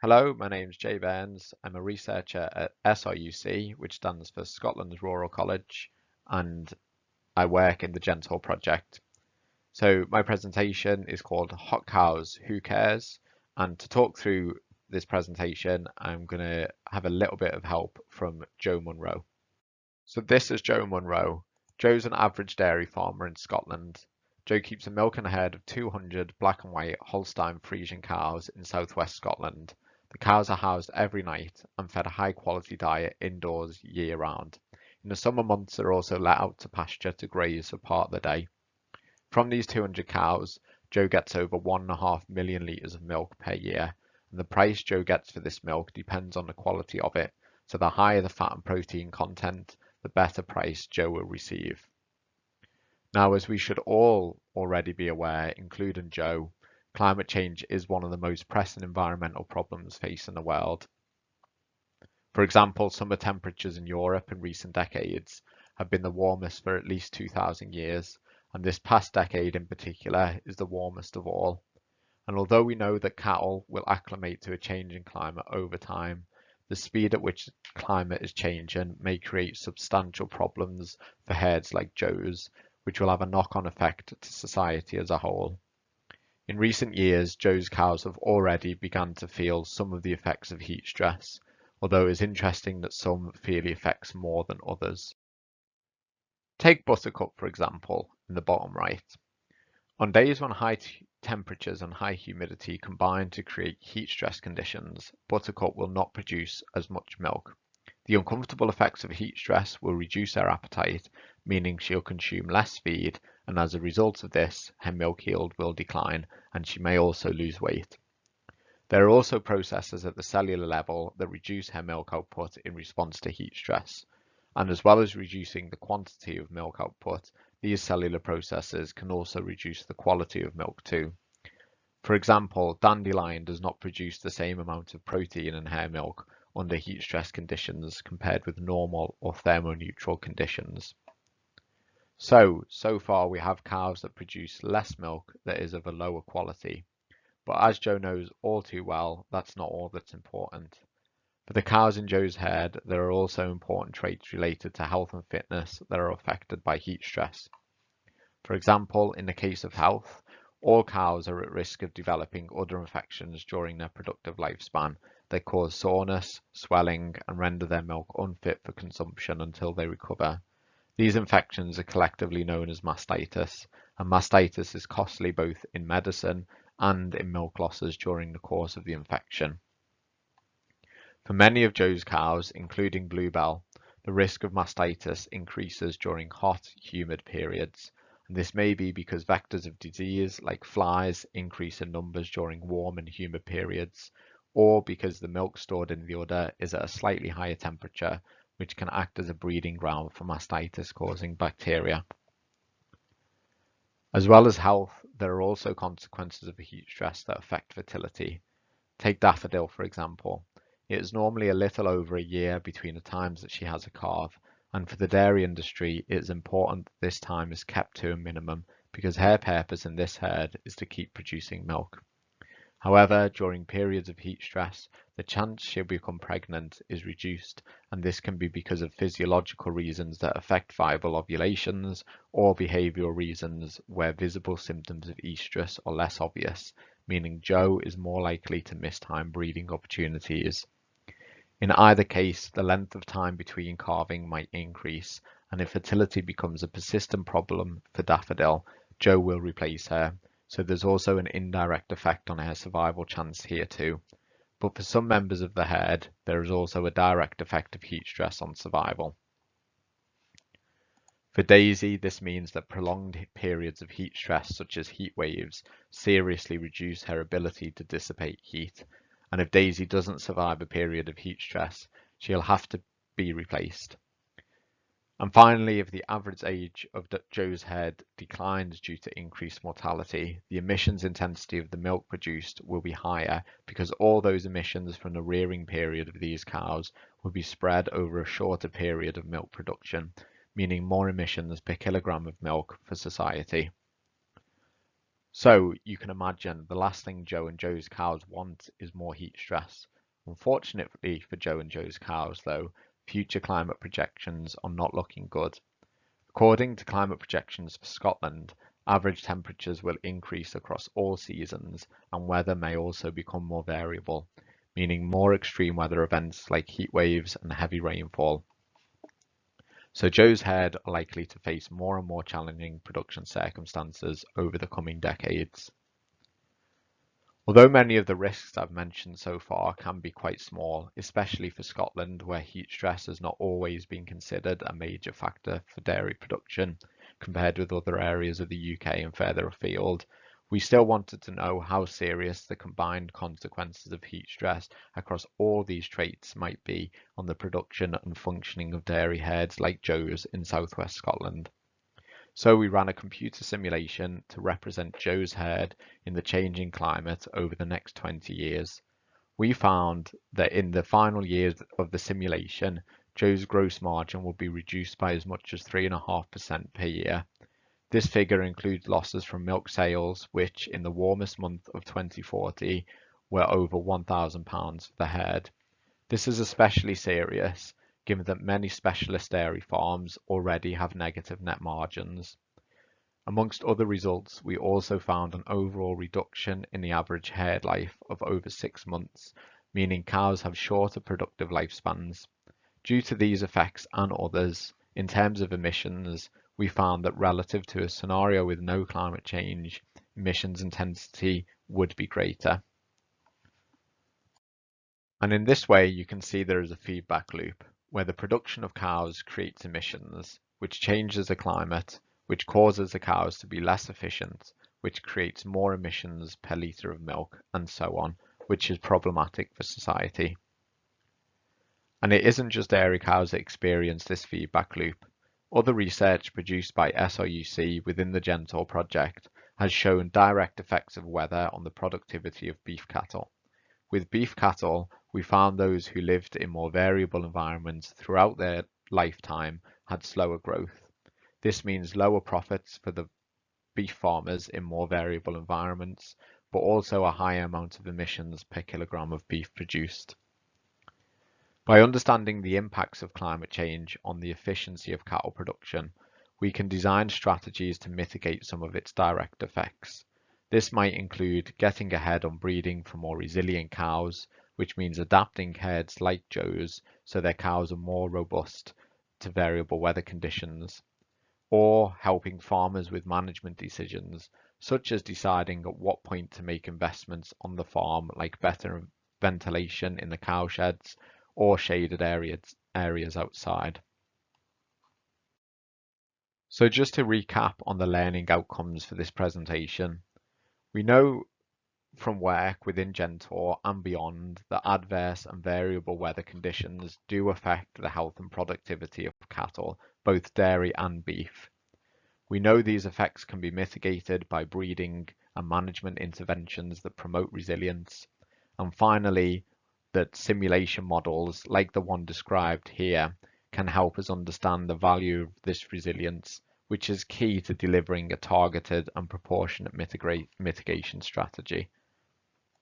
Hello, my name's Jay Burns. I'm a researcher at SRUC, which stands for Scotland's Rural College, and I work in the Gentle Project. So my presentation is called Hot Cows, Who Cares? And to talk through this presentation, I'm going to have a little bit of help from Joe Munro. So this is Joe Munro. Joe's an average dairy farmer in Scotland. Joe keeps a milking herd of 200 black and white Holstein Friesian cows in southwest Scotland. The cows are housed every night and fed a high quality diet indoors year round. In the summer months, they're also let out to pasture to graze for part of the day. From these 200 cows, Joe gets over 1.5 million litres of milk per year, and the price Joe gets for this milk depends on the quality of it. So the higher the fat and protein content, the better price Joe will receive. Now, as we should all already be aware, including Joe, climate change is one of the most pressing environmental problems facing the world. For example, summer temperatures in Europe in recent decades have been the warmest for at least 2,000 years, and this past decade in particular is the warmest of all. And although we know that cattle will acclimate to a change in climate over time, the speed at which climate is changing may create substantial problems for herds like Joe's, which will have a knock-on effect to society as a whole. In recent years, Joe's cows have already begun to feel some of the effects of heat stress, although it's interesting that some feel the effects more than others. Take Buttercup, for example, in the bottom right. On days when high temperatures and high humidity combine to create heat stress conditions, Buttercup will not produce as much milk. The uncomfortable effects of heat stress will reduce her appetite, meaning she'll consume less feed, and as a result of this, her milk yield will decline, and she may also lose weight. There are also processes at the cellular level that reduce her milk output in response to heat stress. And as well as reducing the quantity of milk output, these cellular processes can also reduce the quality of milk too. For example, dandelion does not produce the same amount of protein in her milk under heat stress conditions compared with normal or thermoneutral conditions. So far we have cows that produce less milk that is of a lower quality. But as Joe knows all too well, that's not all that's important. For the cows in Joe's herd, there are also important traits related to health and fitness that are affected by heat stress. For example, in the case of health, all cows are at risk of developing other infections during their productive lifespan that cause soreness, swelling, and render their milk unfit for consumption until they recover. These infections are collectively known as mastitis, and mastitis is costly both in medicine and in milk losses during the course of the infection. For many of Joe's cows, including Bluebell, the risk of mastitis increases during hot, humid periods, and this may be because vectors of disease like flies increase in numbers during warm and humid periods, or because the milk stored in the udder is at a slightly higher temperature, which can act as a breeding ground for mastitis-causing bacteria. As well as health, there are also consequences of heat stress that affect fertility. Take Daffodil, for example. It is normally a little over a year between the times that she has a calf, and for the dairy industry, it is important that this time is kept to a minimum because her purpose in this herd is to keep producing milk. However, during periods of heat stress, the chance she'll become pregnant is reduced, and this can be because of physiological reasons that affect viable ovulations or behavioural reasons where visible symptoms of estrus are less obvious, meaning Joe is more likely to miss time breeding opportunities. In either case, the length of time between calving might increase, and if fertility becomes a persistent problem for Daffodil, Joe will replace her, so there's also an indirect effect on her survival chance here too. But for some members of the herd, there is also a direct effect of heat stress on survival. For Daisy, this means that prolonged periods of heat stress, such as heat waves, seriously reduce her ability to dissipate heat, and if Daisy doesn't survive a period of heat stress, she'll have to be replaced. And finally, if the average age of Joe's herd declines due to increased mortality, the emissions intensity of the milk produced will be higher because all those emissions from the rearing period of these cows will be spread over a shorter period of milk production, meaning more emissions per kilogram of milk for society. So you can imagine the last thing Joe and Joe's cows want is more heat stress. Unfortunately for Joe and Joe's cows, though, future climate projections are not looking good. According to climate projections for Scotland, average temperatures will increase across all seasons and weather may also become more variable, meaning more extreme weather events like heat waves and heavy rainfall. So Joe's herd are likely to face more and more challenging production circumstances over the coming decades. Although many of the risks I've mentioned so far can be quite small, especially for Scotland, where heat stress has not always been considered a major factor for dairy production compared with other areas of the UK and further afield, we still wanted to know how serious the combined consequences of heat stress across all these traits might be on the production and functioning of dairy herds like Joe's in southwest Scotland. So we ran a computer simulation to represent Joe's herd in the changing climate over the next 20 years. We found that in the final years of the simulation, Joe's gross margin will be reduced by as much as 3.5% per year. This figure includes losses from milk sales, which in the warmest month of 2040 were over £1,000 for the herd. This is especially serious given that many specialist dairy farms already have negative net margins. Amongst other results, we also found an overall reduction in the average herd life of over 6 months, meaning cows have shorter productive lifespans. Due to these effects and others, in terms of emissions, we found that relative to a scenario with no climate change, emissions intensity would be greater. And in this way, you can see there is a feedback loop where the production of cows creates emissions, which changes the climate, which causes the cows to be less efficient, which creates more emissions per litre of milk, and so on, which is problematic for society. And it isn't just dairy cows that experience this feedback loop. Other research produced by SRUC within the Gentle project has shown direct effects of weather on the productivity of beef cattle. With beef cattle, we found those who lived in more variable environments throughout their lifetime had slower growth. This means lower profits for the beef farmers in more variable environments, but also a higher amount of emissions per kilogram of beef produced. By understanding the impacts of climate change on the efficiency of cattle production, we can design strategies to mitigate some of its direct effects. This might include getting ahead on breeding for more resilient cows, which means adapting herds like Joe's so their cows are more robust to variable weather conditions, or helping farmers with management decisions, such as deciding at what point to make investments on the farm, like better ventilation in the cow sheds or shaded areas outside. So just to recap on the learning outcomes for this presentation, we know from work within Gentor and beyond that adverse and variable weather conditions do affect the health and productivity of cattle, both dairy and beef. We know these effects can be mitigated by breeding and management interventions that promote resilience. And finally, that simulation models like the one described here can help us understand the value of this resilience, which is key to delivering a targeted and proportionate mitigation strategy.